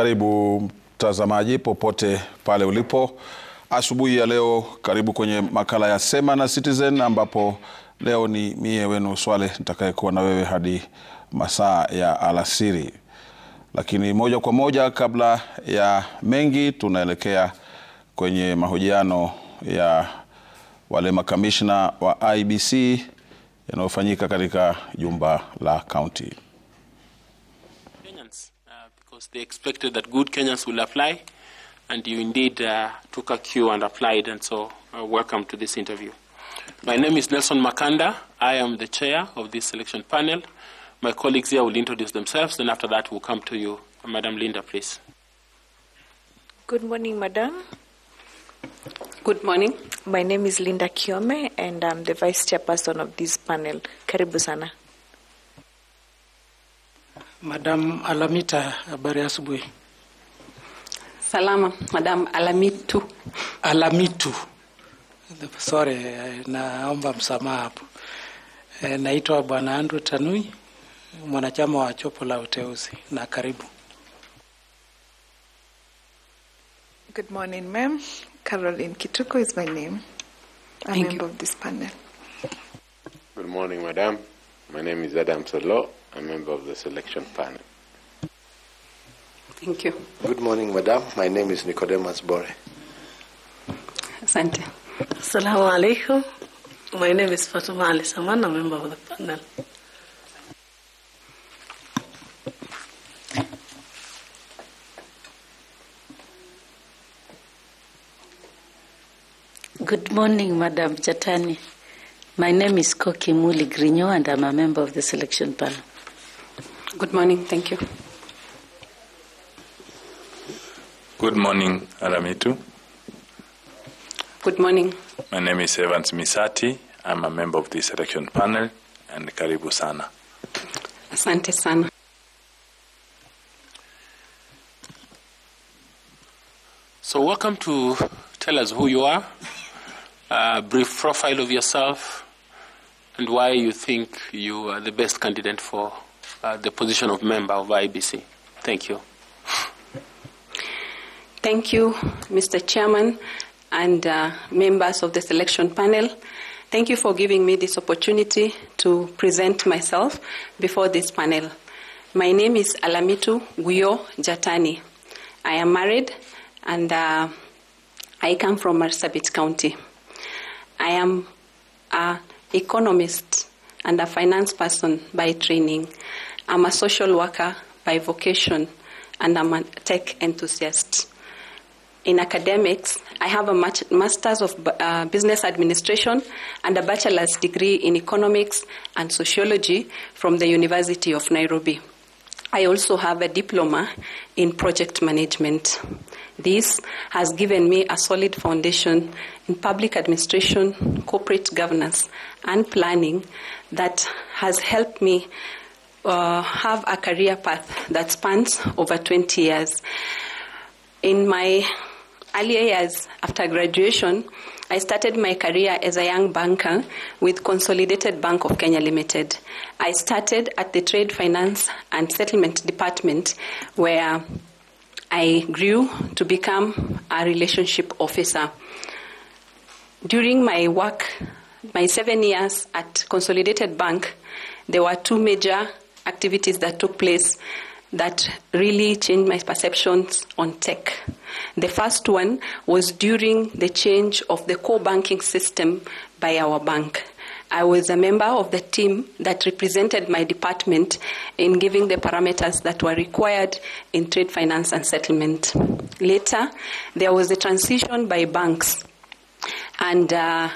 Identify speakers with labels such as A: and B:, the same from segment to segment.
A: Karibu mtazamaji popote pale ulipo. Asubuhi ya leo karibu kwenye makala ya Sema na Citizen, ambapo leo ni mie wenu Swale nitakayekuwa na wewe hadi masaa ya alasiri. Lakini moja kwa moja, kabla ya mengi, tunaelekea kwenye mahojiano ya wale makamishna wa IEBC yanayofanyika katika jumba la county.
B: Because they expected that good Kenyans will apply, and you indeed took a cue and applied, and so welcome to this interview. My name is Nelson Makanda. I am the chair of this selection panel. My colleagues here will introduce themselves, and after that we'll come to you. Madam Linda, please.
C: Good morning, Madam.
D: Good morning.
C: My name is Linda Kiome, and I'm the vice chairperson of this panel. Karibu sana.
E: Madam Alamita, habari asubuhi.
D: Salama, Madam Alamitu.
E: Alamitu. Sorry, naomba msamaha hapo. Naitwa Bwana Andrew Tanui, mwanachama wa chopo la uteuzi, na karibu.
F: Good morning, ma'am. Caroline Kituko is my name. I'm a member of this panel.
G: Good morning, madam. My name is Adam Solo. I'm a member of the selection panel.
D: Thank you.
H: Good morning, madam. My name is Nicodemus Bore.
D: Asante.
I: Assalamu alaikum. My name is Fatuma Ali Saman, a member of the panel.
J: Good morning, Madam Jattani. My name is Koki Muli Grinyo, and I'm a member of the selection panel.
D: Good morning. Thank you.
K: Good morning, Alamitu.
D: Good morning.
K: My name is Evans Misati. I'm a member of the selection panel, and karibu sana.
D: Asante sana.
B: So welcome to tell us who you are, a brief profile of yourself, and why you think you are the best candidate for the position of member of IEBC. Thank you.
D: Thank you, Mr. Chairman and members of the selection panel. Thank you for giving me this opportunity to present myself before this panel. My name is Alamitu Guyo Jattani. I am married, and I come from Marsabit County. I am an economist and a finance person by training. I'm a social worker by vocation, and I'm a tech enthusiast. In academics, I have a master's of business administration and a bachelor's degree in economics and sociology from the University of Nairobi. I also have a diploma in project management. This has given me a solid foundation in public administration, corporate governance, and planning that has helped me have a career path that spans over 20 years. In my earlier years after graduation, I started my career as a young banker with Consolidated Bank of Kenya Limited. I started at the Trade Finance and Settlement Department, where I grew to become a relationship officer. During my work, my 7 years at Consolidated Bank, there were two major activities that took place that really changed my perceptions on tech. The first one was during the change of the core banking system by our bank. I was a member of the team that represented my department in giving the parameters that were required in trade finance and settlement. Later, there was a transition by banks, and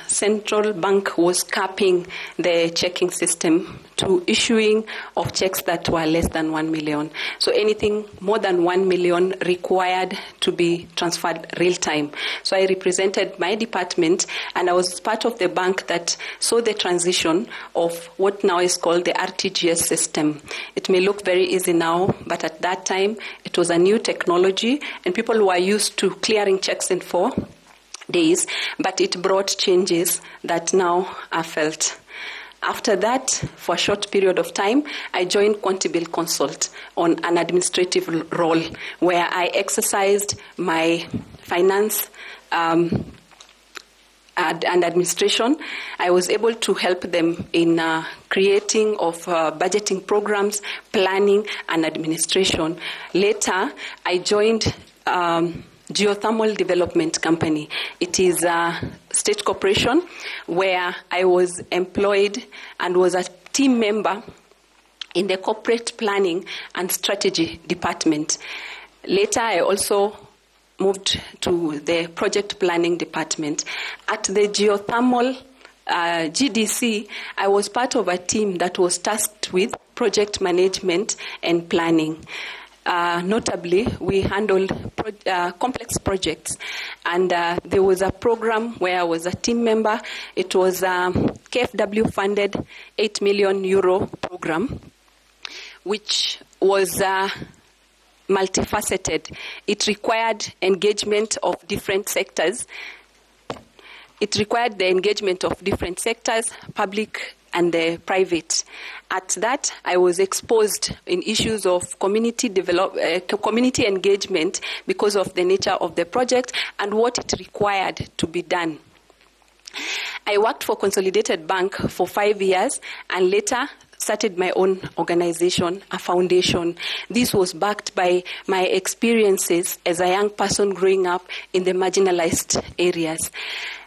D: central bank was capping the checking system to issuing of checks that were less than 1 million. So anything more than 1 million required to be transferred real time. So I represented my department, and I was part of the bank that saw the transition of what now is called the RTGS system. It may look very easy now, but at that time it was a new technology, and people were used to clearing checks in 4 days, but it brought changes that now are felt. After that, for a short period of time, I joined Quantibill Consult on an administrative role where I exercised my finance and administration. I was able to help them in creating of budgeting programs, planning, and administration. Later, I joined Geothermal Development Company. It is a state corporation where I was employed and was a team member in the corporate planning and strategy department. Later, I also moved to the project planning department. At the geothermal GDC, I was part of a team that was tasked with project management and planning. Notably, we handled complex projects, and there was a program where I was a team member. It was a KfW-funded €8 million program, which was multifaceted. It required engagement of different sectors. It required the engagement of different sectors, public and the private. At that, I was exposed in issues of community engagement because of the nature of the project and what it required to be done. I worked for Consolidated Bank for 5 years and later started my own organization, a foundation. This was backed by my experiences as a young person growing up in the marginalized areas.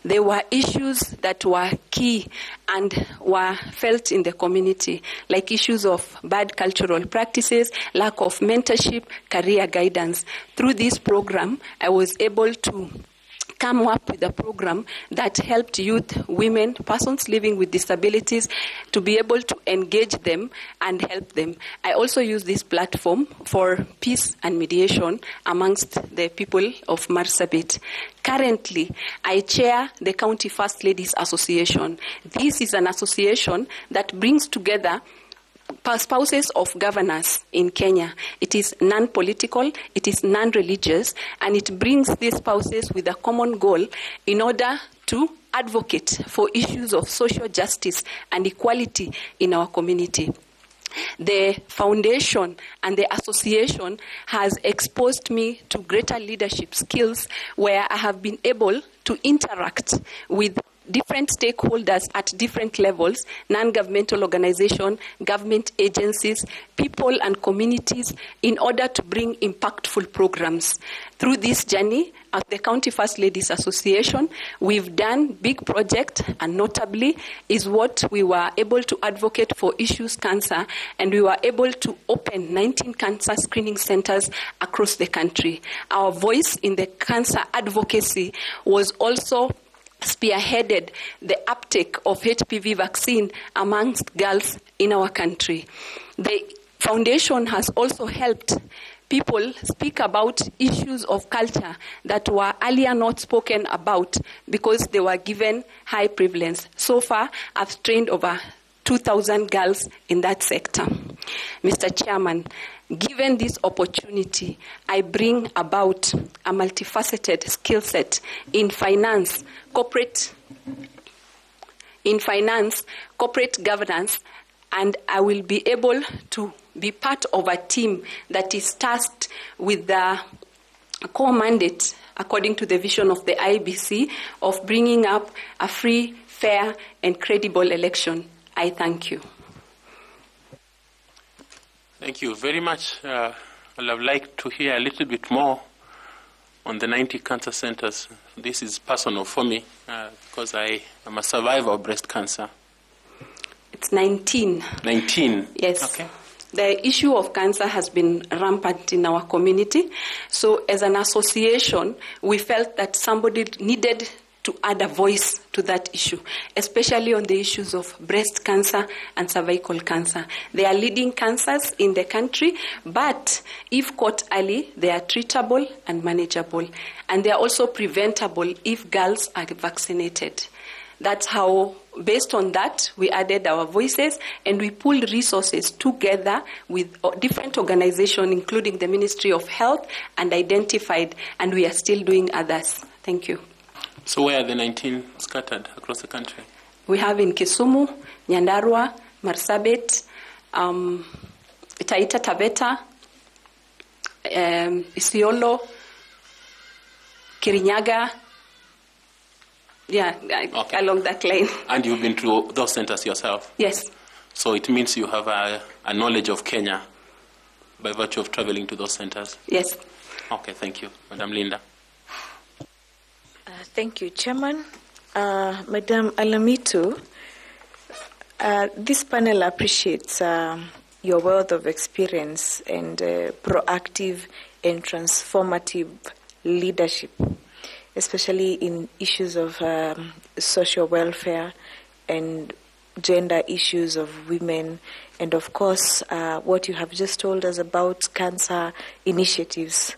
D: There were issues that were key and were felt in the community, like issues of bad cultural practices, lack of mentorship, career guidance. Through this program, I was able to come up with a program that helped youth, women, persons living with disabilities to be able to engage them and help them. I also use this platform for peace and mediation amongst the people of Marsabit. Currently, I chair the County First Ladies Association. This is an association that brings together spouses of governors in Kenya. It is non-political, it is non-religious, and it brings these spouses with a common goal in order to advocate for issues of social justice and equality in our community. The foundation and the association has exposed me to greater leadership skills where I have been able to interact with different stakeholders at different levels, non-governmental organizations, government agencies, people and communities in order to bring impactful programs. Through this journey, at the County First Ladies Association, we've done big projects, and notably is what we were able to advocate for issues cancer, and we were able to open 19 cancer screening centers across the country. Our voice in the cancer advocacy was also spearheaded the uptake of HPV vaccine amongst girls in our country. The foundation has also helped people speak about issues of culture that were earlier not spoken about because they were given high prevalence. So far, I've trained over 2,000 girls in that sector. Mr. Chairman, given this opportunity, I bring about a multifaceted skill set in finance, corporate governance, and I will be able to be part of a team that is tasked with the core mandate, according to the vision of the IEBC, of bringing up a free, fair, and credible election. I thank you.
B: Thank you very much. I would like to hear a little bit more on the 90 cancer centers. This is personal for me because I am a survivor of breast cancer.
D: It's 19.
B: 19?
D: Yes.
B: Okay.
D: The issue of cancer has been rampant in our community. So as an association, we felt that somebody needed to add a voice to that issue, especially on the issues of breast cancer and cervical cancer. They are leading cancers in the country, but if caught early, they are treatable and manageable. And they are also preventable if girls are vaccinated. That's how, based on that, we added our voices and we pulled resources together with different organizations, including the Ministry of Health, and identified, and we are still doing others. Thank you.
B: So where are the 19 scattered across the country?
D: We have in Kisumu, Nyandarua, Marsabit, Taita Taveta, Isiolo, Kirinyaga, along that line.
B: And you've been to those centers yourself?
D: Yes.
B: So it means you have a knowledge of Kenya by virtue of traveling to those centers?
D: Yes.
B: Okay, thank you. Madam Linda.
C: Thank you, Chairman. Madam Alamitu, this panel appreciates your wealth of experience and proactive and transformative leadership, especially in issues of social welfare and gender issues of women, and of course what you have just told us about cancer initiatives.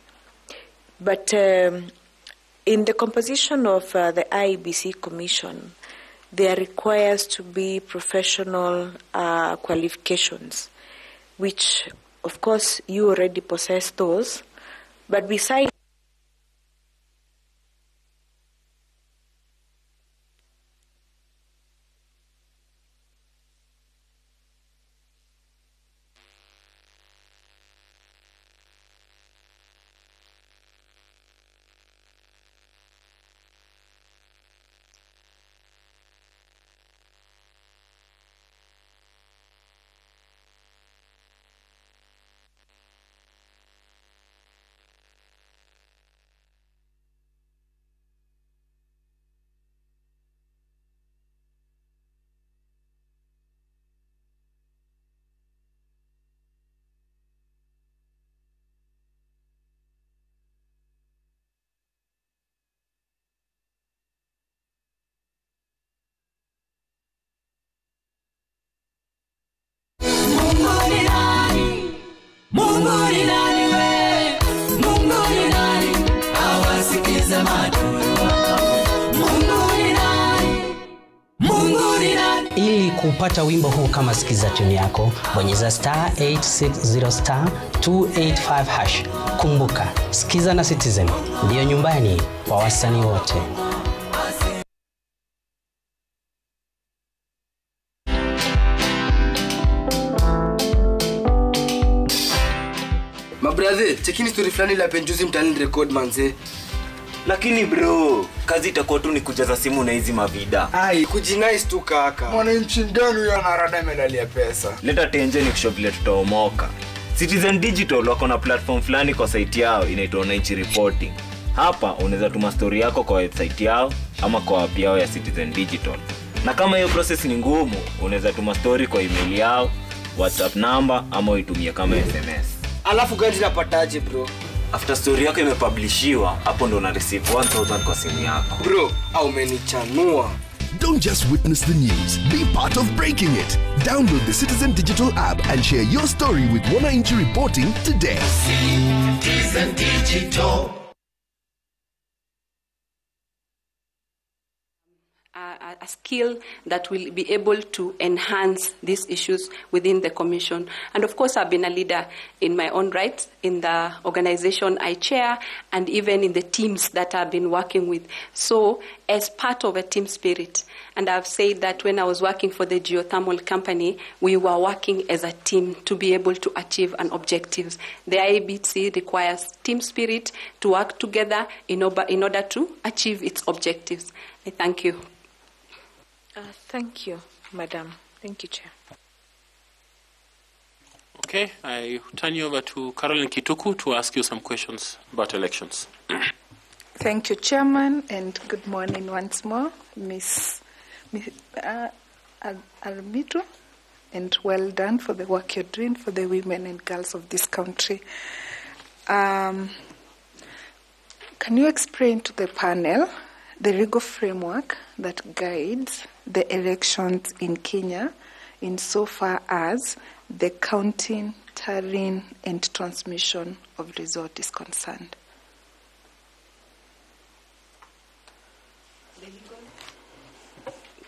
C: But in the composition of the IEBC Commission, there requires to be professional qualifications, which of course you already possess those, but besides
L: Ili kupata wimbo huu kama sikiza tune yako, bonyeza star 860 star 285 hash. Kumbuka, sikiza na Citizen ndio nyumbani kwa wasanii wote.
M: Mabrother, chekini story fulani la penjuzi mtani record manze.
N: Lakini bro, kazi itakuwa tu ni kujaza simu na hizi mavida.
M: Ai, kujinice tu kaka.
O: Mwananchi gani huyo anarada medalia pesa?
N: Leta tenje ni kushopile tutaomoka. Citizen Digital wako na platform fulani kwa site yao inaitwa Wananchi Reporting. Hapa unaweza tuma story yako kwa website yao ama kwa app yao ya Citizen Digital. Na kama hiyo process ni ngumu, unaweza tuma story kwa email yao, WhatsApp number ama uitumie kama SMS.
M: Alafu gani napataje bro?
N: After story yako imepublishiwa, hapo ndo una receive 1000 kwa simu yako.
M: Bro, au umenichanua.
P: Don't just witness the news, be part of breaking it. Download the Citizen Digital app and share your story with Wananchi Reporting today.
Q: Citizen Digital.
D: A skill that will be able to enhance these issues within the commission. And of course, I've been a leader in my own right, in the organization I chair, and even in the teams that I've been working with. So, as part of a team spirit, and I've said that when I was working for the geothermal company, we were working as a team to be able to achieve an objective. The IEBC requires team spirit to work together in order to achieve its objectives. I thank you.
C: Thank you, Madam. Thank you, Chair.
B: Okay, I turn you over to Caroline Kituku to ask you some questions about elections.
F: Thank you, Chairman, and good morning once more, Miss Alamitu, and well done for the work you're doing for the women and girls of this country. Can you explain to the panel the legal framework that guides the elections in Kenya insofar as the counting, tallying, and transmission of result is concerned?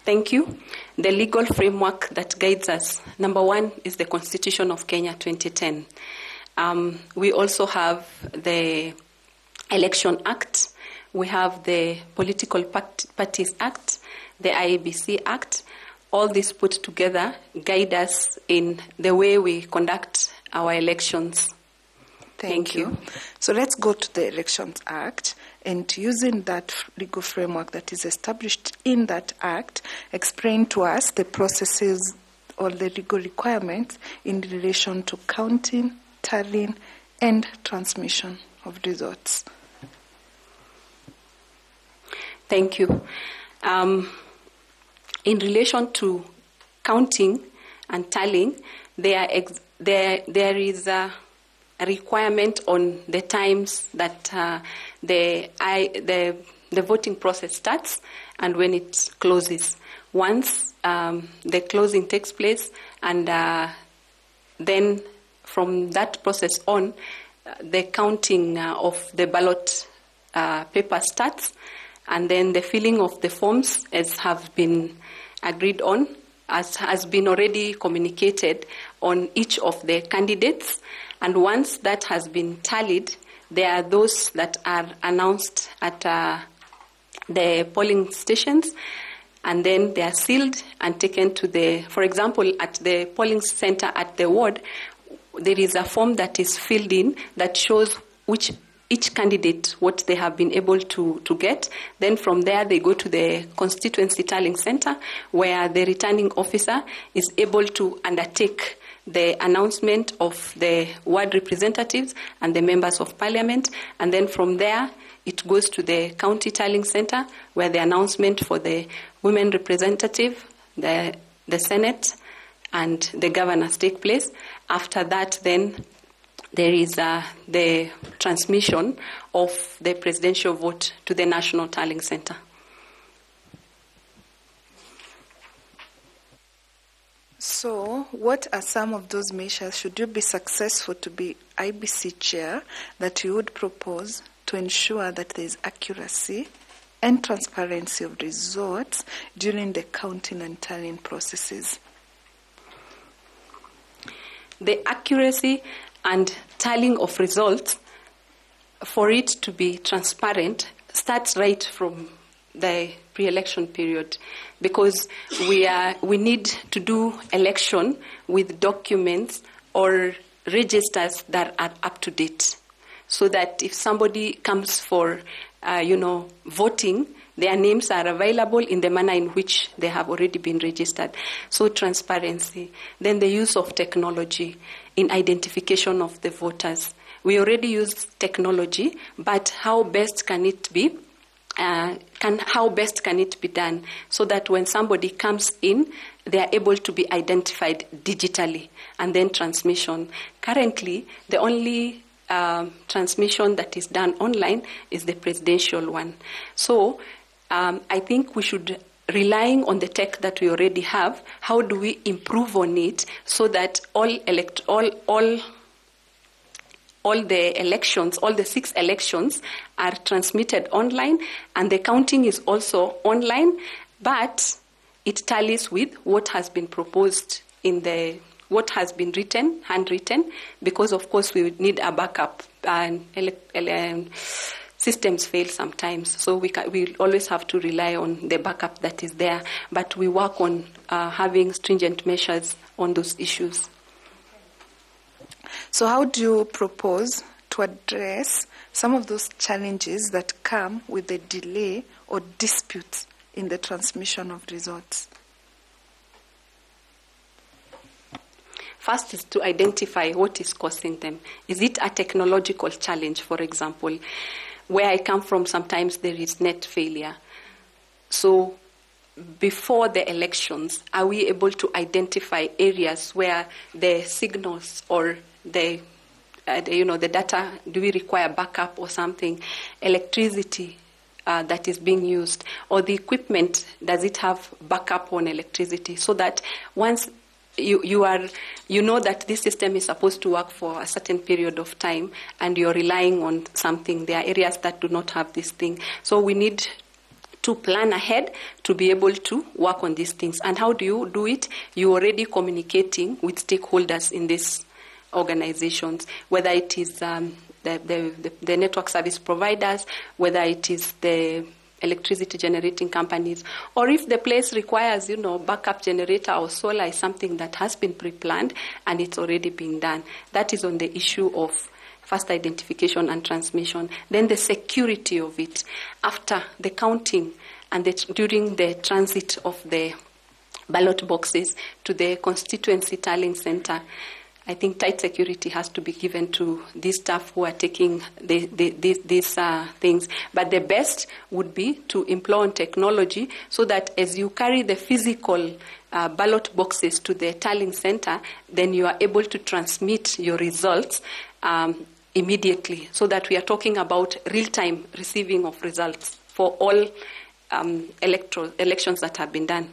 D: Thank you. The legal framework that guides us, number one, is the Constitution of Kenya 2010. We also have the Election Act. We have the Political Parties Act. the IEBC Act. All this put together guide us in the way we conduct our elections.
F: Thank you. So let's go to the Elections Act, and using that legal framework that is established in that act, explain to us the processes or the legal requirements in relation to counting, tallying, and transmission of results.
D: Thank you. In relation to counting and tallying, there is a requirement on the times that the voting process starts and when it closes. Once the closing takes place, and then from that process on, the counting of the ballot paper starts, and then the filling of the forms, as have been agreed on, as has been already communicated on each of the candidates. And once that has been tallied, there are those that are announced at the polling stations, and then they are sealed and taken to the, for example, at the polling center at the ward, there is a form that is filled in that shows each candidate what they have been able to get. Then from there they go to the constituency tallying center, where the returning officer is able to undertake the announcement of the ward representatives and the members of parliament. And then from there it goes to the county tallying center, where the announcement for the women representative, the senate, and the governors take place. After that, then there is the transmission of the presidential vote to the national tallying center.
F: So, what are some of those measures, should you be successful to be IBC chair, that you would propose to ensure that there is accuracy and transparency of results during the counting and tallying processes?
D: The accuracy and tallying of results, for it to be transparent, starts right from the pre-election period, because we need to do election with documents or registers that are up to date, so that if somebody comes for voting, their names are available in the manner in which they have already been registered. So transparency. Then the use of technology in identification of the voters. We already use technology, but how best can it be? How best can it be done so that when somebody comes in, they are able to be identified digitally? And then transmission. Currently, the only transmission that is done online is the presidential one. So I think we should, relying on the tech that we already have, how do we improve on it so that all the elections, all the 6 elections are transmitted online, and the counting is also online, but it tallies with what has been proposed in what has been handwritten, because of course we would need a backup, and systems fail sometimes, so we always have to rely on the backup that is there, but we work on having stringent measures on those issues.
F: So how do you propose to address some of those challenges that come with the delay or disputes in the transmission of results?
D: First is to identify what is causing them. Is it a technological challenge, for example? Where I come from, sometimes there is net failure. So before the elections, are we able to identify areas where the signals or the data, do we require backup or something? Electricity that is being used, or the equipment, does it have backup on electricity, so that once you know that this system is supposed to work for a certain period of time and you're relying on something, there are areas that do not have this thing. So we need to plan ahead to be able to work on these things. And how do you do it? You're already communicating with stakeholders in these organizations, whether it is the network service providers, whether it is the electricity generating companies, or if the place requires, backup generator or solar is something that has been pre-planned and it's already being done. That is on the issue of fast identification and transmission. Then the security of it after the counting and during the transit of the ballot boxes to the constituency tallying center. I think tight security has to be given to these staff who are taking these things. But the best would be to employ technology so that as you carry the physical ballot boxes to the tallying center, then you are able to transmit your results immediately, so that we are talking about real-time receiving of results for all elections that have been done.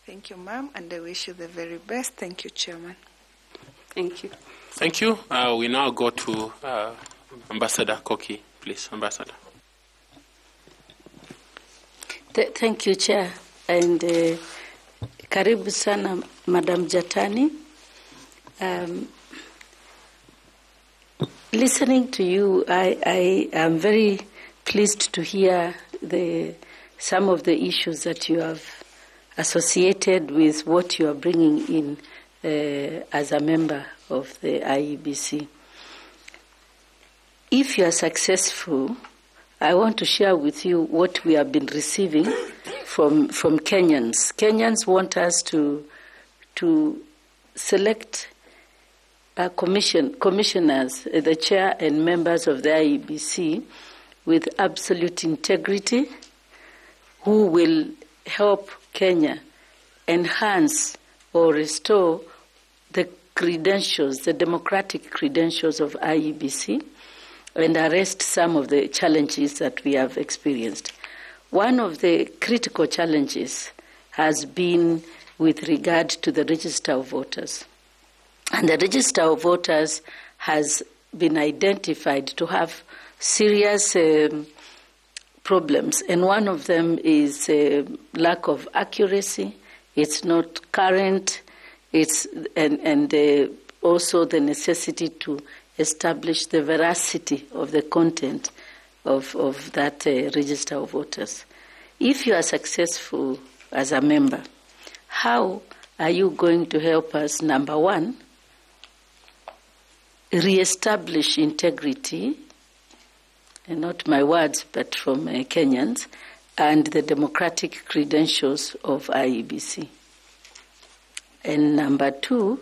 F: Thank you, ma'am, and I wish you the very best. Thank you, Chairman.
D: Thank you.
B: Thank you. We now go to Ambassador Koki, please. Ambassador.
J: Thank you, Chair. And karibu sana, Madam Jattani. Listening to you, I am very pleased to hear some of the issues that you have associated with what you are bringing in as a member of the IEBC. If you are successful, I want to share with you what we have been receiving from Kenyans. Kenyans want us to select commissioners, the chair and members of the IEBC with absolute integrity, who will help Kenya enhance or restore the credentials, the democratic credentials of IEBC, and arrest some of the challenges that we have experienced. One of the critical challenges has been with regard to the register of voters. And the register of voters has been identified to have serious problems, and one of them is lack of accuracy. It's not current. And also the necessity to establish the veracity of the content of that register of voters. If you are successful as a member, how are you going to help us, number one, re-establish integrity, and not my words, but from Kenyans, and the democratic credentials of IEBC? And number two,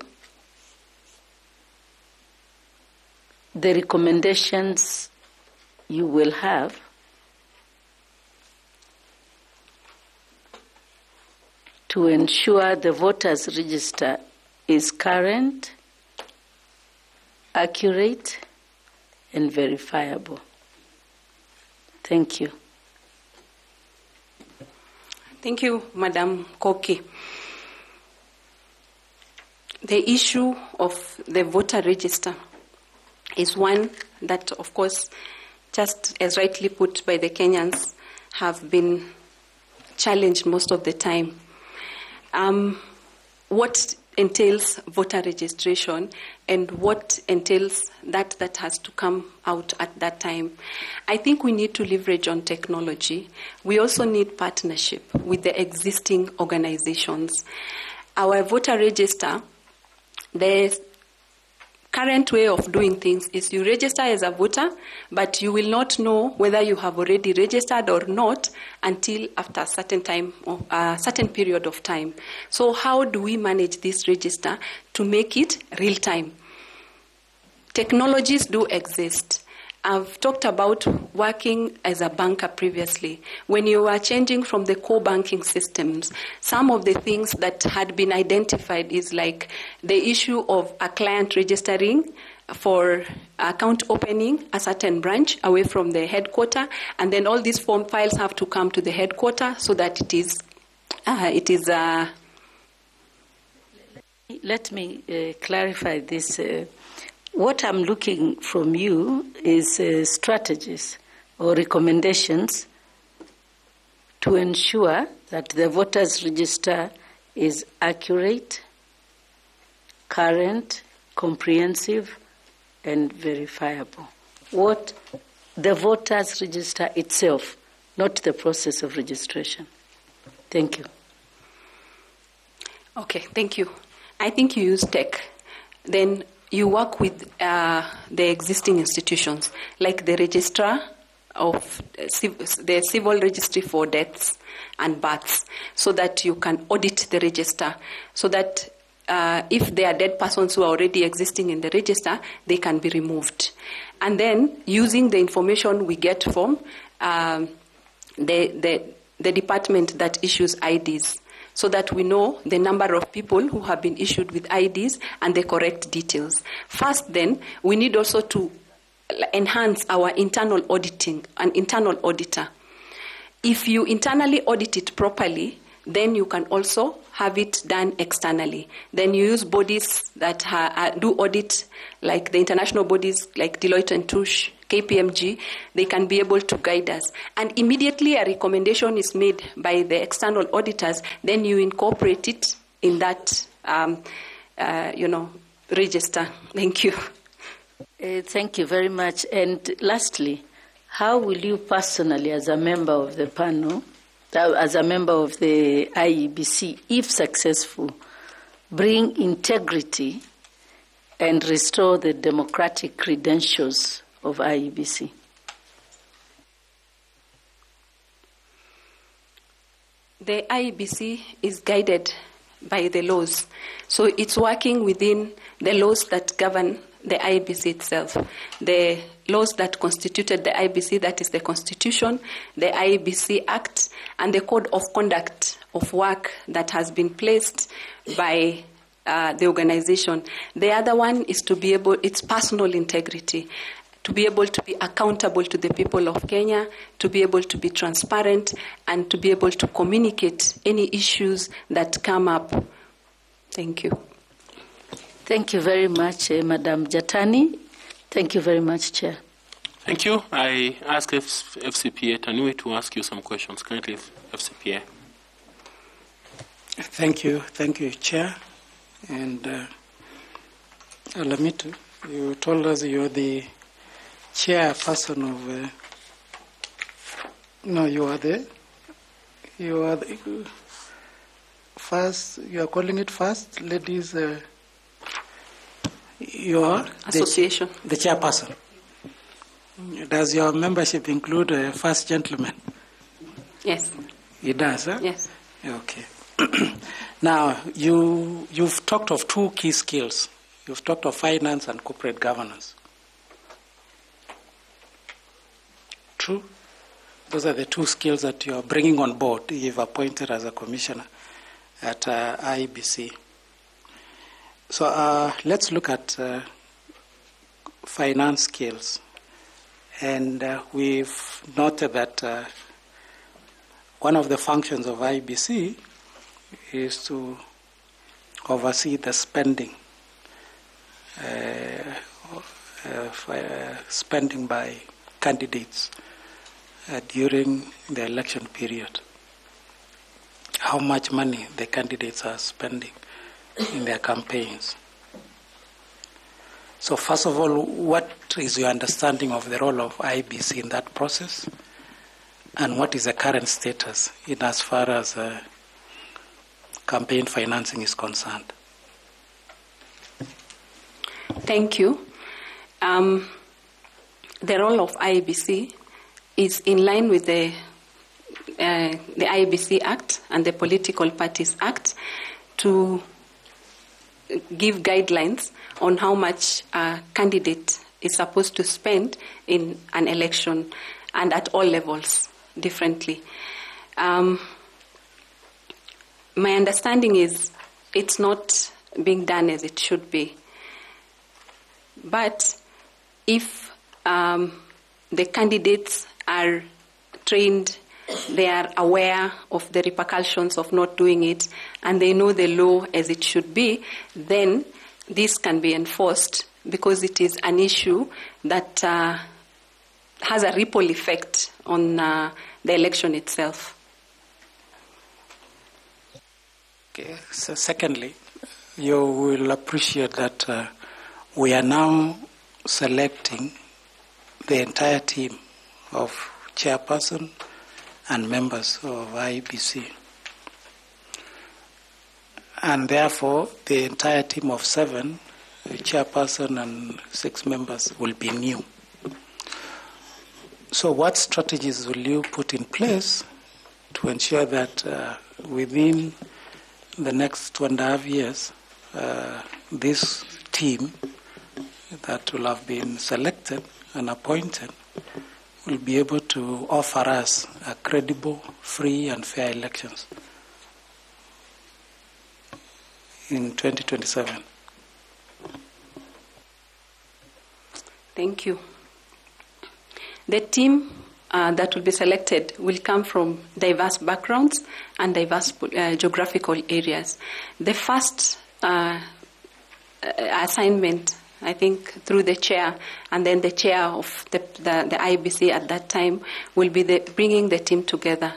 J: the recommendations you will have to ensure the voters' register is current, accurate, and verifiable. Thank you.
D: Thank you, Madam Koki. The issue of the voter register is one that, of course, just as rightly put by the Kenyans, have been challenged most of the time. What entails voter registration and what entails that has to come out at that time? I think we need to leverage on technology. We also need partnership with the existing organizations. Our voter register, the current way of doing things is you register as a voter, but you will not know whether you have already registered or not until after a certain time, or a certain period of time. So how do we manage this register to make it real time? Technologies do exist. I've talked about working as a banker previously. When you are changing from the core banking systems, some of the things that had been identified is like the issue of a client registering for account opening a certain branch away from the headquarter, and then all these form files have to come to the headquarter so that it is.
J: Let me clarify this. What I'm looking from you is strategies or recommendations to ensure that the voters' register is accurate, current, comprehensive, and verifiable. What the voters' register itself, not the process of registration. Thank you.
D: Okay, thank you. I think you use tech. Then you work with the existing institutions, like the registrar of the civil registry for deaths and births, so that you can audit the register, so that if there are dead persons who are already existing in the register, they can be removed. And then using the information we get from the department that issues IDs, so that we know the number of people who have been issued with IDs and the correct details. First, then, we need also to enhance our internal auditing, an internal auditor. If you internally audit it properly, then you can also have it done externally. Then you use bodies that do audit, like the international bodies like Deloitte and Touche, KPMG. They can be able to guide us. And immediately a recommendation is made by the external auditors, then you incorporate it in that, register. Thank you.
J: Thank you very much. And lastly, how will you personally, as a member of the panel, as a member of the IEBC, if successful, bring integrity and restore the democratic credentials of IEBC?
D: The IEBC is guided by the laws. So it's working within the laws that govern the IEBC itself. The laws that constituted the IEBC, that is the Constitution, the IEBC Act, and the Code of Conduct of Work that has been placed by the organization. The other one is to be able, it's personal integrity, to be able to be accountable to the people of Kenya, to be able to be transparent, and to be able to communicate any issues that come up. Thank you.
J: Thank you very much, Madam Jattani. Thank you very much, Chair.
B: Thank you. I ask FCPA Tanui to ask you some questions. Currently, FCPA.
E: Thank you, Chair. And Alamitu, you told us you're the chairperson of. You are the first. You are calling it First Ladies. Your
D: association.
E: The chairperson. Does your membership include a first gentleman?
D: Yes.
E: It does, huh?
D: Yes.
E: Okay. Now, you've talked of two key skills. You've talked of finance and corporate governance. True? Those are the two skills that you're bringing on board. You've appointed as a commissioner at IEBC. So let's look at finance skills. And we've noted that one of the functions of IEBC is to oversee the spending, spending by candidates during the election period. How much money the candidates are spending in their campaigns. So first of all, what is your understanding of the role of IEBC in that process? And what is the current status in as far as campaign financing is concerned?
D: Thank you. The role of IEBC is in line with the IEBC Act and the Political Parties Act to give guidelines on how much a candidate is supposed to spend in an election, and at all levels differently. My understanding is it's not being done as it should be. But if the candidates are trained, they are aware of the repercussions of not doing it, and they know the law as it should be, then this can be enforced because it is an issue that has a ripple effect on the election itself.
E: Okay. So secondly, you will appreciate that we are now selecting the entire team of chairperson, and members of IEBC. And therefore, the entire team of 7, the chairperson and 6 members, will be new. So what strategies will you put in place to ensure that within the next 2.5 years, this team that will have been selected and appointed will be able to offer us a credible, free and fair elections in 2027?
D: Thank you. The team that will be selected will come from diverse backgrounds and diverse geographical areas. The first assignment, I think, through the chair and then the chair of the IEBC at that time will be bringing the team together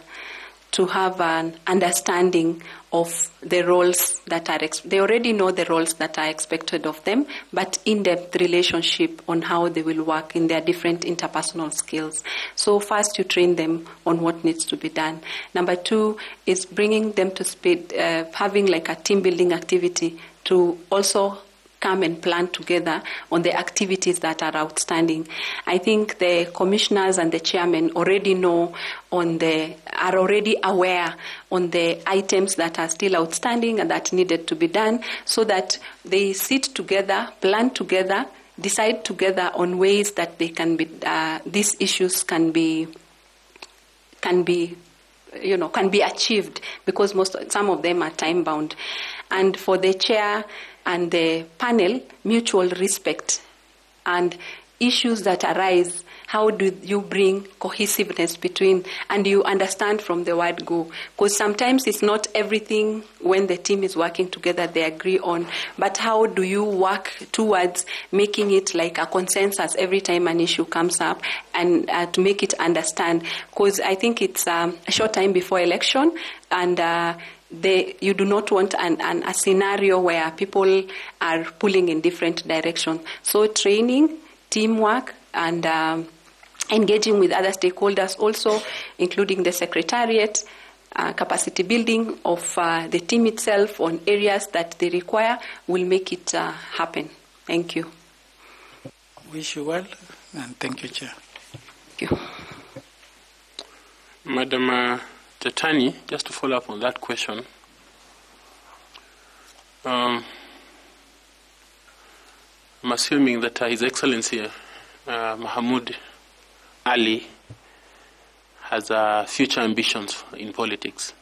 D: to have an understanding of the roles that are, they already know the roles that are expected of them, but in-depth relationship on how they will work in their different interpersonal skills. So first you train them on what needs to be done. Number 2 is bringing them to speed, having like a team building activity to also come and plan together on the activities that are outstanding. I think the commissioners and the chairmen already know are already aware on the items that are still outstanding and that needed to be done, so that they sit together, plan together, decide together on ways that they can be, these issues can be achieved, because some of them are time bound. And for the chair and the panel, mutual respect and issues that arise, how do you bring cohesiveness between, and you understand from the word go, because sometimes it's not everything when the team is working together they agree on, but how do you work towards making it like a consensus every time an issue comes up, and to make it understand, because I think it's a short time before election, and you do not want a scenario where people are pulling in different directions. So training, teamwork, and engaging with other stakeholders also, including the secretariat, capacity building of the team itself on areas that they require will make it happen. Thank you.
E: Wish you well, and thank you, Chair.
D: Thank you.
B: Madam Jattani, just to follow up on that question, I'm assuming that His Excellency Mahmoud Ali has future ambitions in politics.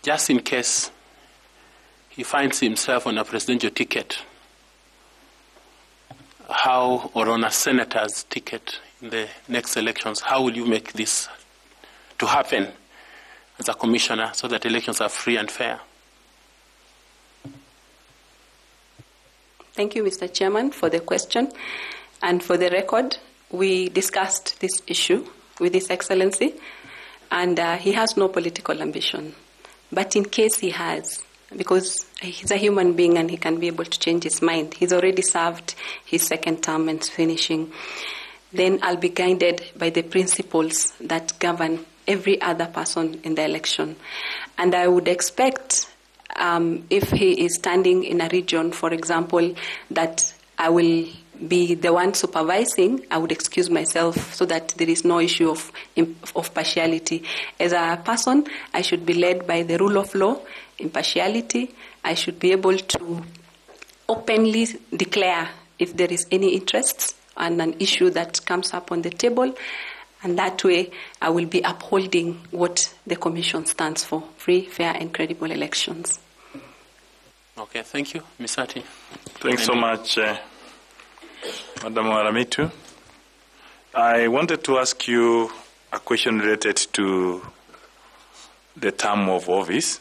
B: Just in case he finds himself on a presidential ticket, or on a senator's ticket in the next elections, how will you make this to happen as a commissioner so that elections are free and fair?
D: Thank you, Mr. Chairman, for the question. And for the record, we discussed this issue with His Excellency, and he has no political ambition. But in case he has, because he's a human being and he can be able to change his mind. He's already served his second term and is finishing. Then I'll be guided by the principles that govern every other person in the election. And I would expect, if he is standing in a region, for example, that I will be the one supervising, I would excuse myself so that there is no issue of partiality. As a person, I should be led by the rule of law, impartiality. I should be able to openly declare if there is any interest and an issue that comes up on the table, and that way I will be upholding what the Commission stands for: free, fair and credible elections.
B: Okay, thank you. Msasa.
K: Thanks so much, Madam Alamitu. I wanted to ask you a question related to the term of office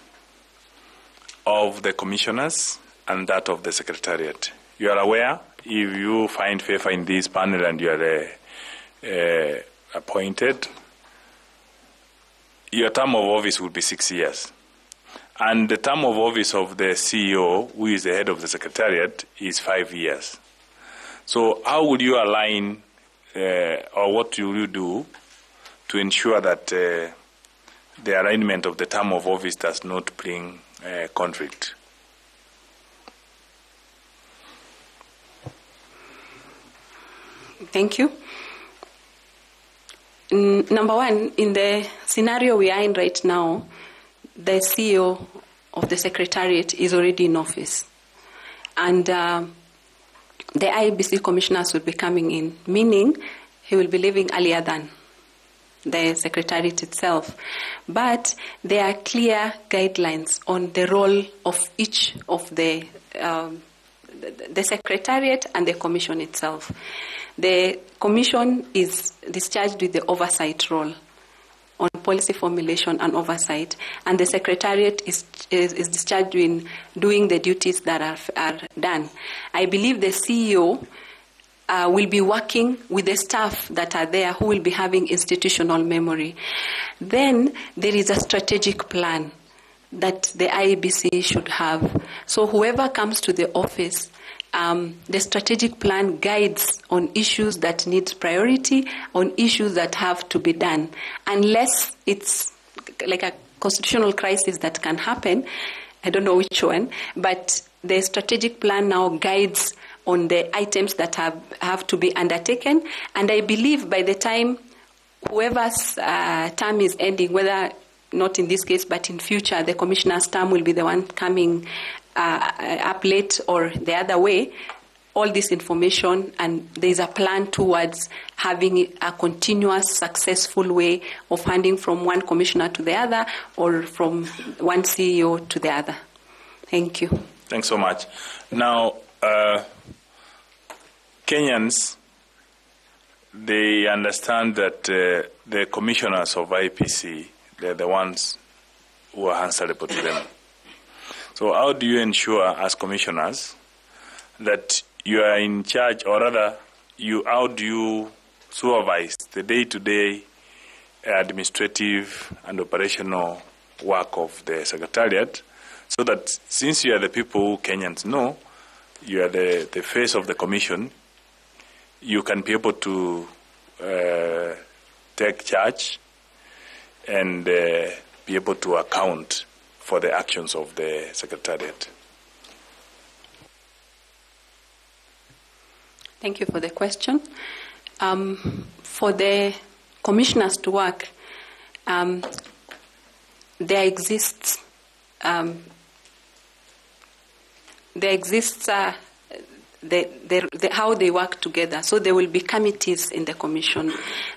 K: of the commissioners and that of the secretariat. You are aware, if you find favor in this panel and you are appointed, your term of office will be 6 years. And the term of office of the CEO, who is the head of the secretariat, is 5 years. So how would you align, or what will you do to ensure that the alignment of the term of office does not bring conflict?
D: Thank you. Number one, in the scenario we are in right now, the CEO of the Secretariat is already in office. And the IEBC commissioners will be coming in, meaning he will be leaving earlier than the Secretariat itself. But there are clear guidelines on the role of each of the Secretariat and the Commission itself. The Commission is discharged with the oversight role on policy formulation and oversight, and the Secretariat is discharged in doing the duties that are done. I believe the CEO will be working with the staff that are there who will be having institutional memory. Then there is a strategic plan that the IEBC should have. So whoever comes to the office, the strategic plan guides on issues that need priority, on issues that have to be done. Unless it's like a constitutional crisis that can happen, I don't know which one, but the strategic plan now guides on the items that have to be undertaken. And I believe by the time whoever's term is ending, whether not in this case, but in future, the commissioner's term will be the one coming up late or the other way, all this information, and there's a plan towards having a continuous, successful way of handing from one commissioner to the other or from one CEO to the other. Thank you.
K: Thanks so much. Now, Kenyans, they understand that the commissioners of IEBC, they're the ones who are answerable to them. So how do you ensure, as commissioners, that you are in charge, or rather, how do you supervise the day-to-day administrative and operational work of the Secretariat, so that since you are the people who Kenyans know, you are the face of the Commission, you can be able to take charge and be able to account for the actions of the Secretariat?
D: Thank you for the question. For the commissioners to work, there exists how they work together. So there will be committees in the commission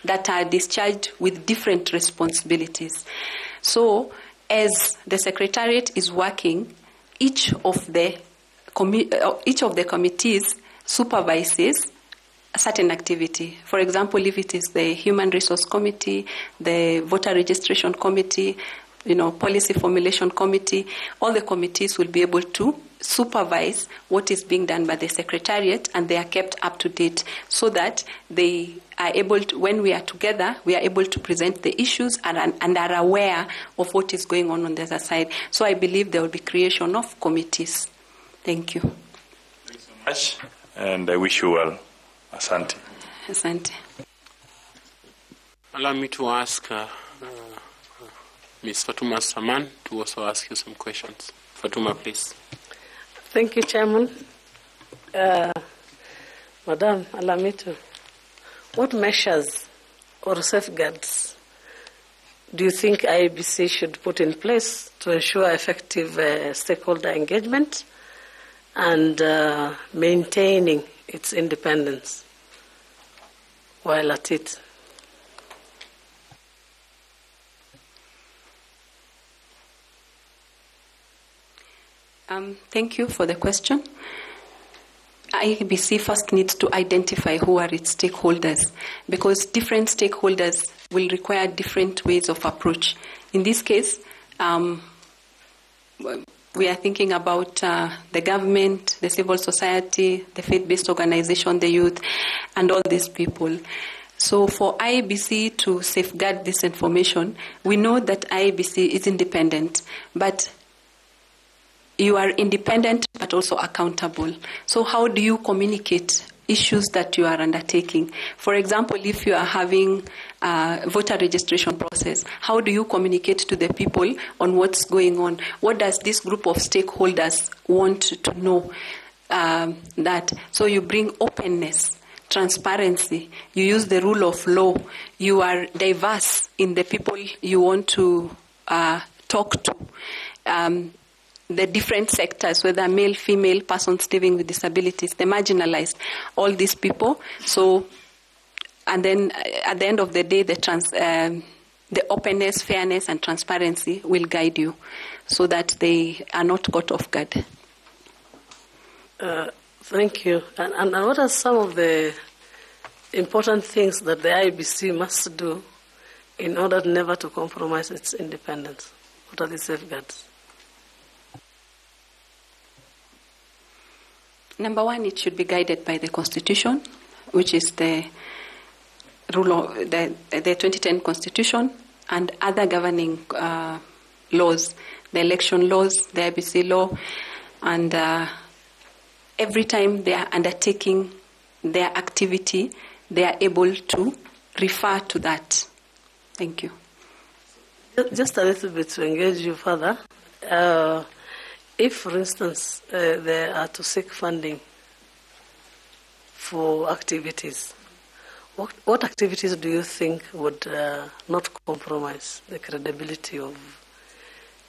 D: that are discharged with different responsibilities. So as the Secretariat is working, each of the committees supervises a certain activity. For example, if it is the Human Resource Committee, the Voter Registration Committee, Policy Formulation Committee, all the committees will be able to supervise what is being done by the Secretariat, and they are kept up to date so that they are able to, when we are together, we are able to present the issues and are aware of what is going on the other side. So I believe there will be creation of committees. Thank you.
K: Thanks so much, and I wish you well. Asante.
D: Asante.
B: Allow me to ask Ms. Fatuma Saman to also ask you some questions. Fatuma, please.
I: Thank you, Chairman. Madam Alamitu, what measures or safeguards do you think IEBC should put in place to ensure effective stakeholder engagement and maintaining its independence while at it?
D: Thank you for the question. IEBC first needs to identify who are its stakeholders, because different stakeholders will require different ways of approach. In this case, we are thinking about the government, the civil society, the faith-based organization, the youth, and all these people. So for IEBC to safeguard this information, we know that IEBC is independent, but you are independent but also accountable. So how do you communicate issues that you are undertaking. For example, if you are having a voter registration process, how do you communicate to the people on what's going on? What does this group of stakeholders want to know? So you bring openness, transparency, you use the rule of law, you are diverse in the people you want to talk to. The different sectors, whether male, female, persons living with disabilities, the marginalized, all these people. So, and then at the end of the day, the openness, fairness, and transparency will guide you so that they are not caught off guard.
I: Thank you. And what are some of the important things that the IEBC must do in order never to compromise its independence? What are the safeguards?
D: Number one, it should be guided by the Constitution, which is the rule of the 2010 Constitution and other governing laws, the election laws, the IEBC law, and every time they are undertaking their activity, they are able to refer to that. Thank you.
I: Just a little bit to engage you further. If, for instance, they are to seek funding for activities, what activities do you think would not compromise the credibility of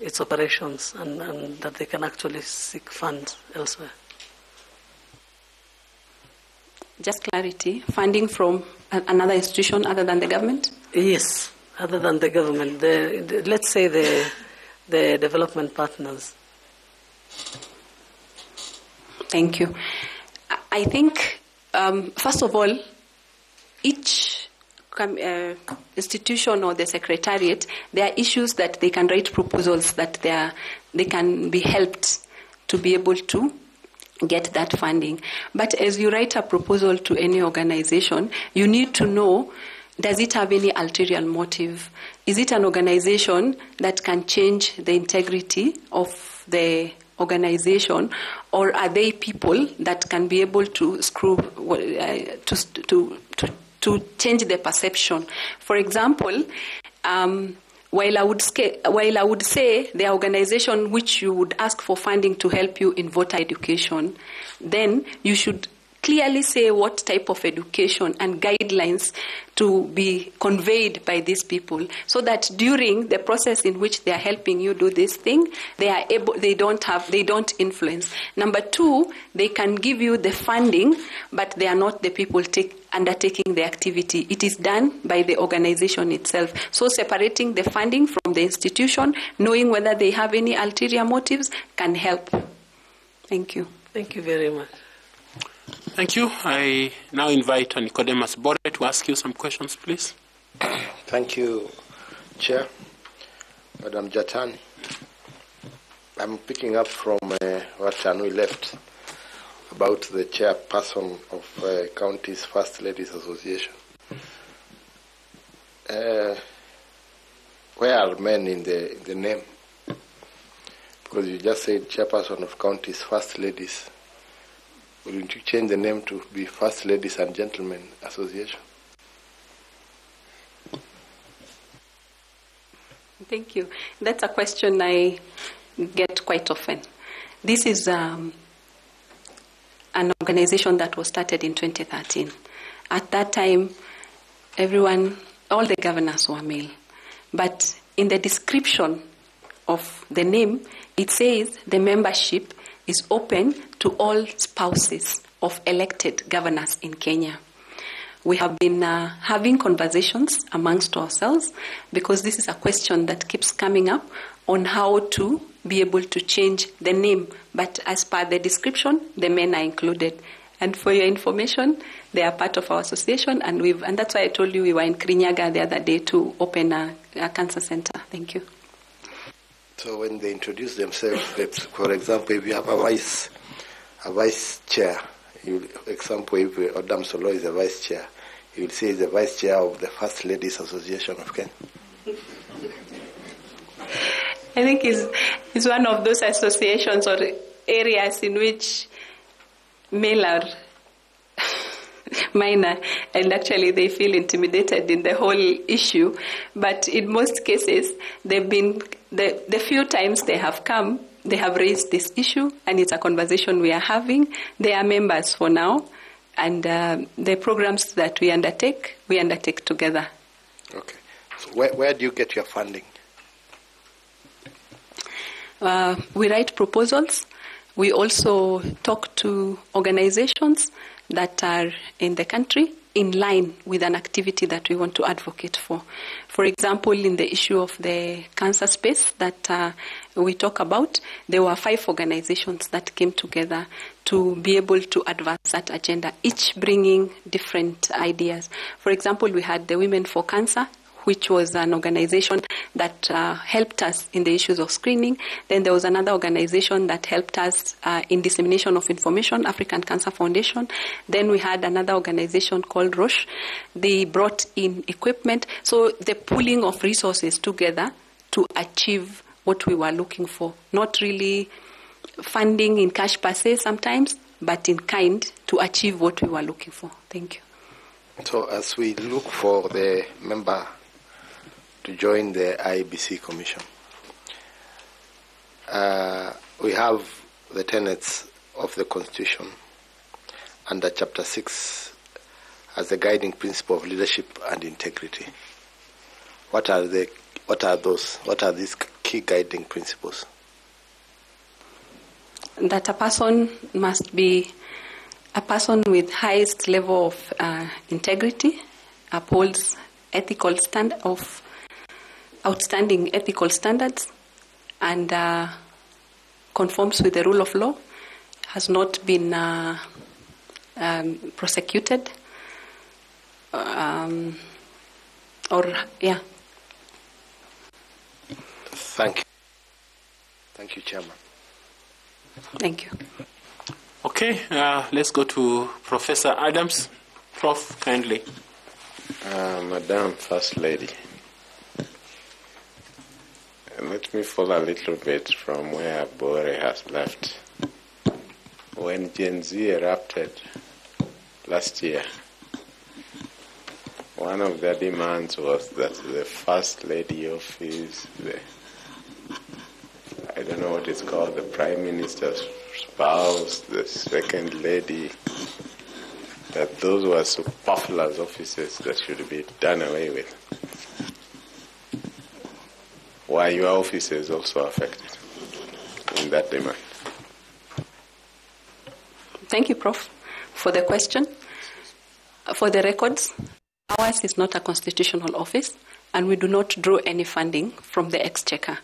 I: its operations and that they can actually seek funds elsewhere?
D: Just clarity, funding from another institution other than the government?
I: Yes, other than the government. Let's say the development partners.
D: Thank you. I think, first of all, each institution or the secretariat, there are issues that they can write proposals that they can be helped to be able to get that funding. But as you write a proposal to any organization, you need to know, does it have any ulterior motive? Is it an organization that can change the integrity of the organization, or are they people that can be able to to change the perception? For example, while I would say the organization which you would ask for funding to help you in voter education, then you should clearly say what type of education and guidelines to be conveyed by these people, so that during the process in which they are helping you do this thing, they don't influence. Number two, they can give you the funding, but they are not the people undertaking the activity. It is done by the organization itself. So separating the funding from the institution, knowing whether they have any ulterior motives, can help. Thank you.
I: Thank you very much.
B: Thank you. I now invite Nicodemus Bore to ask you some questions, please.
H: Thank you, Chair. Madam Jattani, I'm picking up from what Tanui left about the chairperson of County's First Ladies Association. Where are men in the name? Because you just said chairperson of County's First Ladies. Wouldn't you change the name to be First Ladies and Gentlemen Association?
D: Thank you. That's a question I get quite often. This is an organization that was started in 2013. At that time, all the governors were male. But in the description of the name, it says the membership is open to all spouses of elected governors in Kenya. We have been having conversations amongst ourselves, because this is a question that keeps coming up on how to be able to change the name. But as per the description, the men are included. And for your information, they are part of our association, and that's why I told you we were in Kirinyaga the other day to open a cancer center. Thank you.
H: So when they introduce themselves, for example, if you have a vice chair, example, if Odam Solo is a vice chair, you will say he's the vice chair of the First Ladies Association of Kenya.
D: I think it's one of those associations or areas in which male are minor, and actually they feel intimidated in the whole issue. But in most cases, they've been, the few times they have come, they have raised this issue, and it's a conversation we are having. They are members for now, and the programs that we undertake together.
H: Okay. So where do you get your funding?
D: We write proposals. We also talk to organizations that are in the country in line with an activity that we want to advocate for. For example, in the issue of the cancer space that we talk about, there were 5 organizations that came together to be able to advance that agenda, each bringing different ideas. For example, we had the Women for Cancer, which was an organization that helped us in the issues of screening. Then there was another organization that helped us in dissemination of information, African Cancer Foundation. Then we had another organization called Roche. They brought in equipment. So the pooling of resources together to achieve what we were looking for. Not really funding in cash per se sometimes, but in kind to achieve what we were looking for. Thank you.
H: So as we look for the member to join the IEBC Commission, we have the tenets of the Constitution under Chapter 6 as the guiding principle of leadership and integrity. What are those? What are these key guiding principles?
D: That a person must be a person with highest level of integrity, upholds outstanding ethical standards, and conforms with the rule of law, has not been prosecuted,
H: Thank you. Thank you, Chairman.
D: Thank you.
B: Okay, let's go to Professor Adams. Prof, kindly.
G: Madam First Lady, let me follow a little bit from where Bore has left. When Gen Z erupted last year, one of their demands was that the First Lady office, I don't know what it's called, the Prime Minister's spouse, the Second Lady, that those were superfluous offices that should be done away with. Were your offices also affected in that demand?
D: Thank you, Prof, for the question. For the records, ours is not a constitutional office, and we do not draw any funding from the exchequer.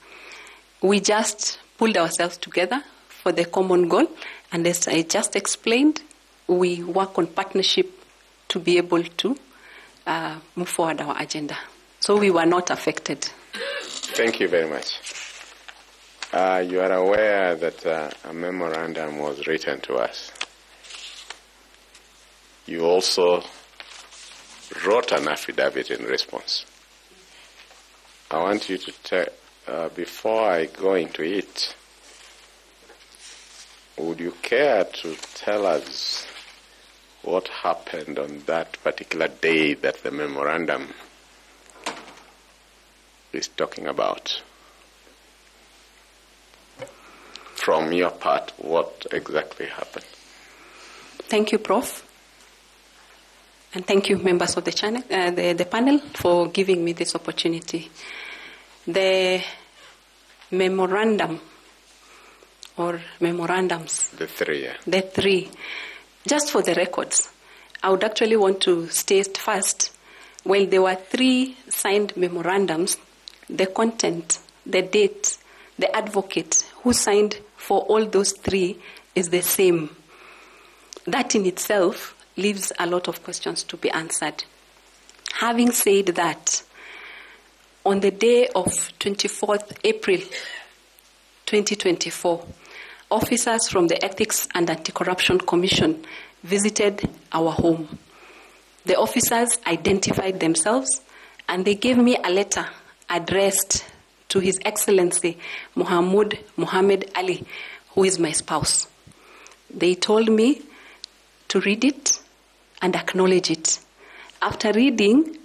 D: We just pulled ourselves together for the common goal, and as I just explained, we work on partnership to be able to move forward our agenda. So we were not affected.
G: Thank you very much. You are aware that a memorandum was written to us. You also wrote an affidavit in response. I want you to tell, before I go into it, would you care to tell us what happened on that particular day that the memorandum is talking about? From your part, what exactly happened?
D: Thank you, Prof. And thank you, members of the channel, the panel, for giving me this opportunity. The memorandum or memorandums.
G: The 3, yeah.
D: The 3. Just for the records, I would actually want to state first, well, there were 3 signed memorandums. The content, the date, the advocate who signed for all those 3 is the same. That in itself leaves a lot of questions to be answered. Having said that, on the day of 24th April 2024, officers from the Ethics and Anti-Corruption Commission visited our home. The officers identified themselves and they gave me a letter addressed to His Excellency Mohammed Ali, who is my spouse. They told me to read it and acknowledge it. After reading,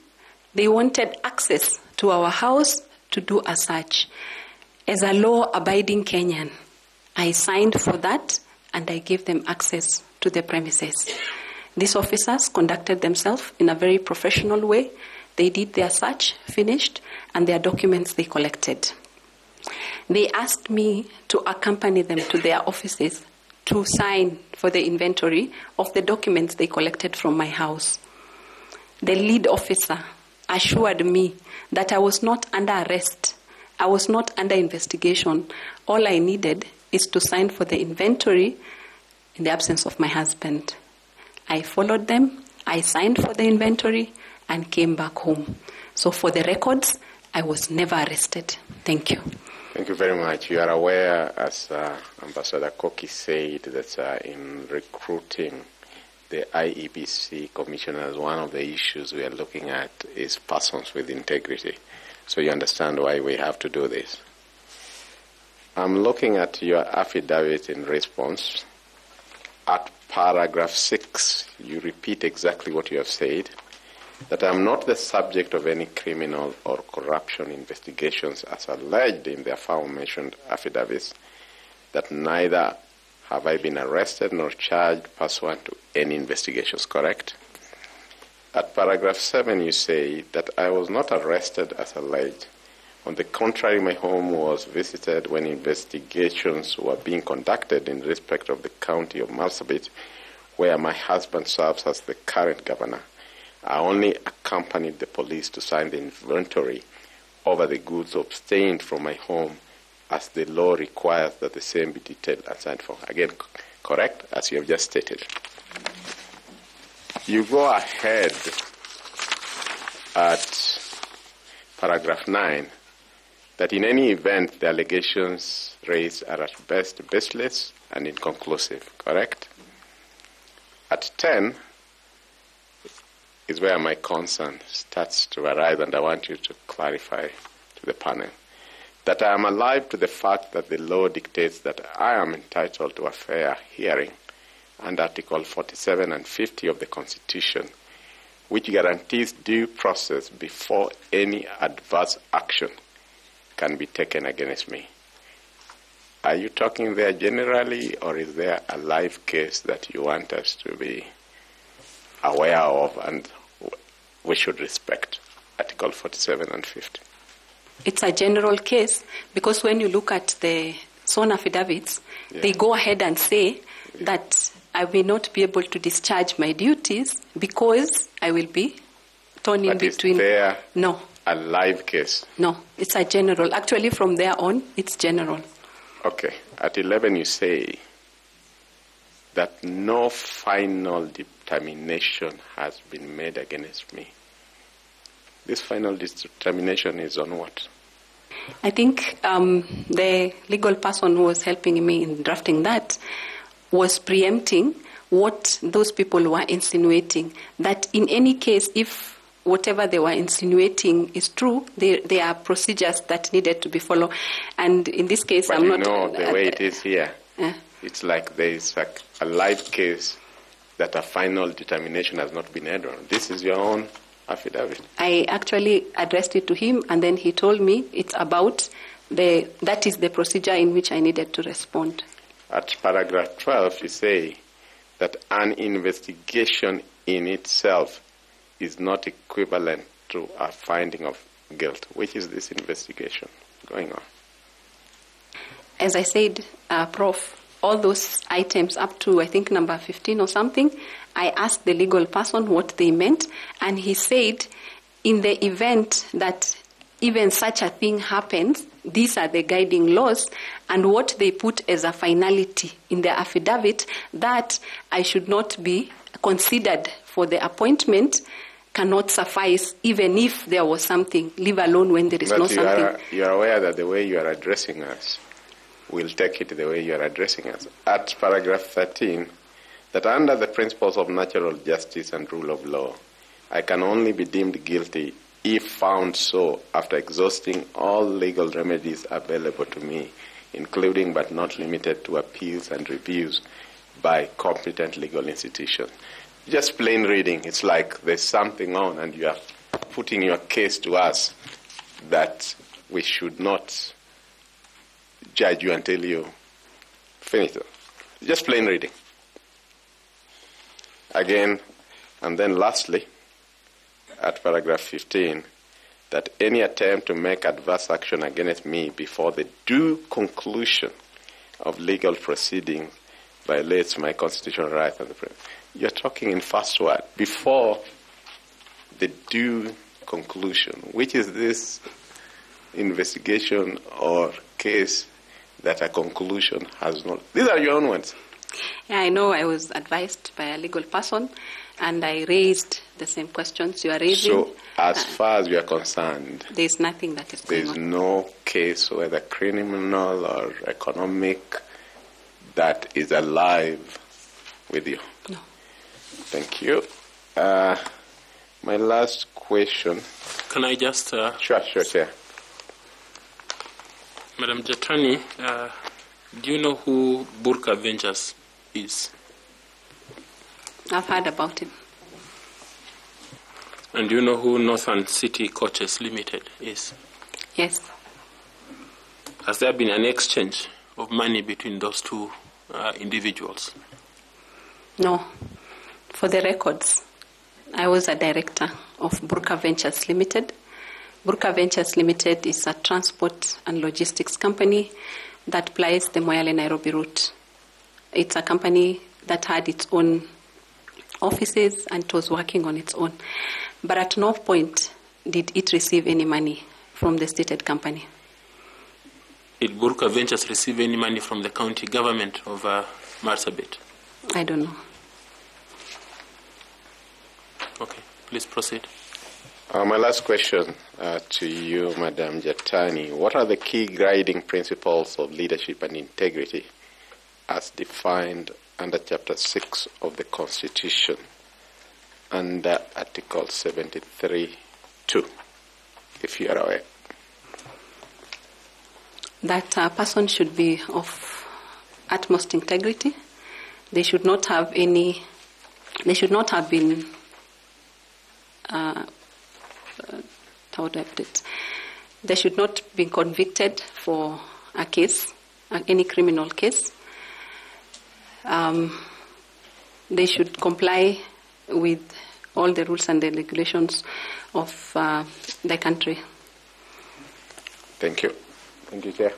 D: they wanted access to our house to do a search. As a law-abiding Kenyan, I signed for that and I gave them access to the premises. These officers conducted themselves in a very professional way. They did their search, finished, and their documents they collected. They asked me to accompany them to their offices to sign for the inventory of the documents they collected from my house. The lead officer assured me that I was not under arrest. I was not under investigation. All I needed is to sign for the inventory in the absence of my husband. I followed them, I signed for the inventory, and came back home. So for the records, I was never arrested. Thank you.
G: Thank you very much. You are aware, as Ambassador Koki said, that in recruiting the IEBC commissioners, one of the issues we are looking at is persons with integrity. So you understand why we have to do this. I'm looking at your affidavit in response. At paragraph 6, you repeat exactly what you have said, that I am not the subject of any criminal or corruption investigations as alleged in the aforementioned affidavits, that neither have I been arrested nor charged pursuant to any investigations, correct? At paragraph 7, you say that I was not arrested as alleged. On the contrary, my home was visited when investigations were being conducted in respect of the county of Marsabit, where my husband serves as the current governor. I only accompanied the police to sign the inventory over the goods obtained from my home, as the law requires that the same be detailed and signed for. Again, correct, as you have just stated. You go ahead at paragraph 9, that in any event, the allegations raised are at best baseless and inconclusive, correct? At 10 is where my concern starts to arise, and I want you to clarify to the panel that I am alive to the fact that the law dictates that I am entitled to a fair hearing under Article 47 and 50 of the Constitution, which guarantees due process before any adverse action can be taken against me. Are you talking there generally, or is there a live case that you want us to be aware of and we should respect? Article 47 and 50.
D: It's a general case, because when you look at the sworn affidavits, they go ahead and say that I will not be able to discharge my duties because I will be torn in between.
G: Is there
D: no
G: a live case?
D: No, it's a general. Actually, from there on, it's general.
G: Okay. At 11, you say that no final determination has been made against me. This final determination is on what?
D: I think the legal person who was helping me in drafting that was preempting what those people were insinuating, that in any case, if whatever they were insinuating is true, there are procedures that needed to be followed. And in this case,
G: but
D: I'm
G: you
D: not...
G: know, the way it is here, it's like there is a live case that a final determination has not been made on. This is your own affidavit.
D: I actually addressed it to him, and then he told me it's about that is the procedure in which I needed to respond.
G: At paragraph 12, you say that an investigation in itself is not equivalent to a finding of guilt. Which is this investigation going on?
D: As I said, Prof, all those items up to, I think, number 15 or something, I asked the legal person what they meant, and he said, in the event that even such a thing happens, these are the guiding laws, and what they put as a finality in the affidavit, that I should not be considered for the appointment, cannot suffice, even if there was something, leave alone when there is no something.
G: You are aware that the way you are addressing us, we'll take it the way you are addressing us. At paragraph 13, that under the principles of natural justice and rule of law, I can only be deemed guilty if found so after exhausting all legal remedies available to me, including but not limited to appeals and reviews by competent legal institutions. just plain reading. It's like there's something on and you are putting your case to us that we should not judge you until you finish it. Just plain reading. Again, and then lastly, at paragraph 15, that any attempt to make adverse action against me before the due conclusion of legal proceedings violates my constitutional rights. You're talking in first word, before the due conclusion. Which is this investigation or case that a conclusion has not? These are your own words.
D: Yeah, I know I was advised by a legal person, and I raised the same questions you are raising.
G: So, as far as we are concerned,
D: there is nothing that is going on.
G: There is no case, whether criminal or economic, that is alive with you.
D: No.
G: Thank you. My last question.
B: Can I just...
G: Sure, Chair.
B: Madam Jattani, do you know who Burka Ventures is?
D: I've heard about him.
B: And do you know who Northern City Coaches Limited is?
D: Yes.
B: Has there been an exchange of money between those two individuals?
D: No. For the records, I was a director of Burka Ventures Limited. Burka Ventures Limited is a transport and logistics company that plies the Moyale-Nairobi route. It's a company that had its own offices and it was working on its own. But at no point did it receive any money from the stated company.
B: Did Burka Ventures receive any money from the county government of Marsabit?
D: I don't know.
B: Okay, please proceed.
G: My last question to you, Madam Jattani. What are the key guiding principles of leadership and integrity as defined under Chapter 6 of the Constitution, under Article 73(2), if you are aware?
D: That a person should be of utmost integrity. They should not have been how do I put it? They should not be convicted for a case, any criminal case. They should comply with all the rules and the regulations of the country.
G: Thank you. Thank you, Chair.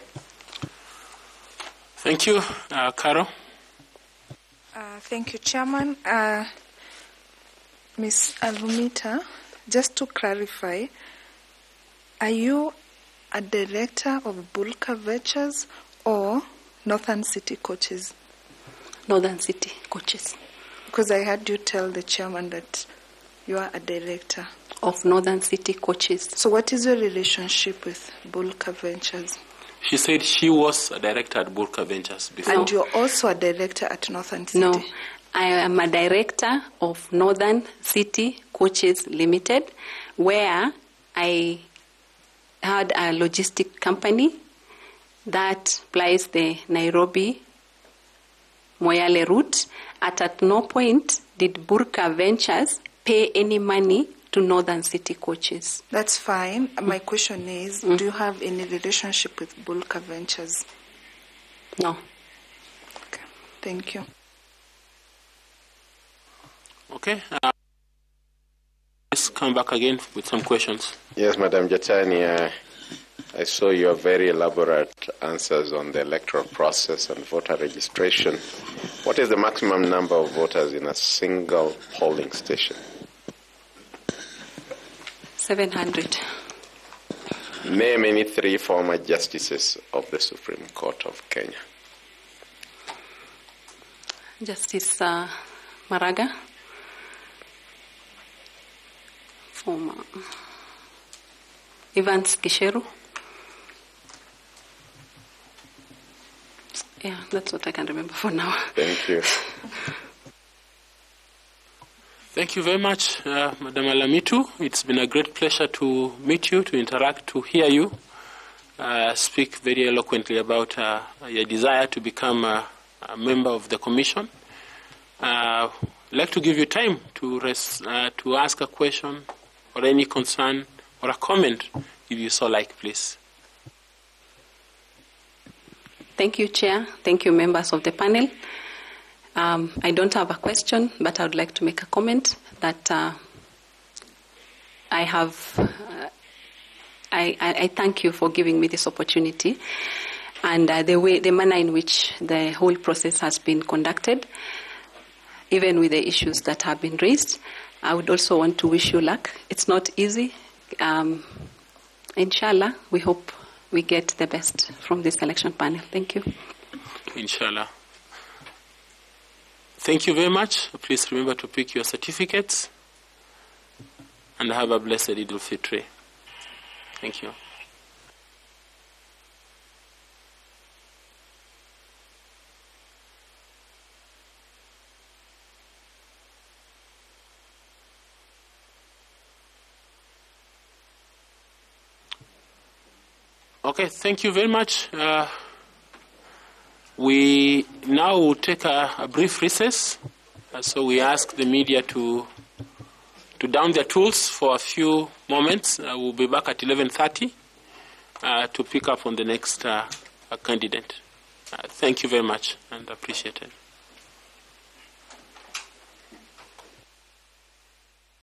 B: Thank you. Caro?
F: Thank you, Chairman. Ms. Alamitu, just to clarify, are you a director of Burka Ventures or Northern City Coaches?
D: Northern City Coaches.
F: Because I heard you tell the chairman that you are a director
D: of Northern City Coaches.
F: So what is your relationship with Burka Ventures?
B: She said she was a director at Burka Ventures before.
F: And you're also a director at Northern City?
D: No, I am a director of Northern City Coaches Limited, where I had a logistic company that plies the Nairobi Moyale route. At no point did Burka Ventures pay any money to Northern City Coaches.
F: That's fine. My question is, do you have any relationship with Burka Ventures?
D: No.
F: Okay. Thank you.
B: Okay. Let's come back again with some questions.
G: Yes, Madam Jattani, I saw your very elaborate answers on the electoral process and voter registration. What is the maximum number of voters in a single polling station?
D: 700.
G: Name any 3 former justices of the Supreme Court of Kenya.
D: Justice Maraga. Former. Evans Gisheru. Yeah, that's what I can remember for now.
G: Thank you.
B: Thank you very much, Madam Alamitu. It's been a great pleasure to meet you, to interact, to hear you speak very eloquently about your desire to become a member of the Commission. I'd like to give you time to ask a question or any concern or a comment, if you so like, please.
D: Thank you, Chair. Thank you, members of the panel. I don't have a question, but I would like to make a comment that I thank you for giving me this opportunity and the manner in which the whole process has been conducted, even with the issues that have been raised. I would also want to wish you luck. It's not easy. Inshallah, we hope we get the best from this election panel. Thank you.
B: Inshallah. Thank you very much. Please remember to pick your certificates and have a blessed Eid al-Fitr. Thank you. Okay, thank you very much. We now will take a brief recess. So we ask the media to down their tools for a few moments. We'll be back at 11:30 to pick up on the next candidate. Thank you very much and appreciate it.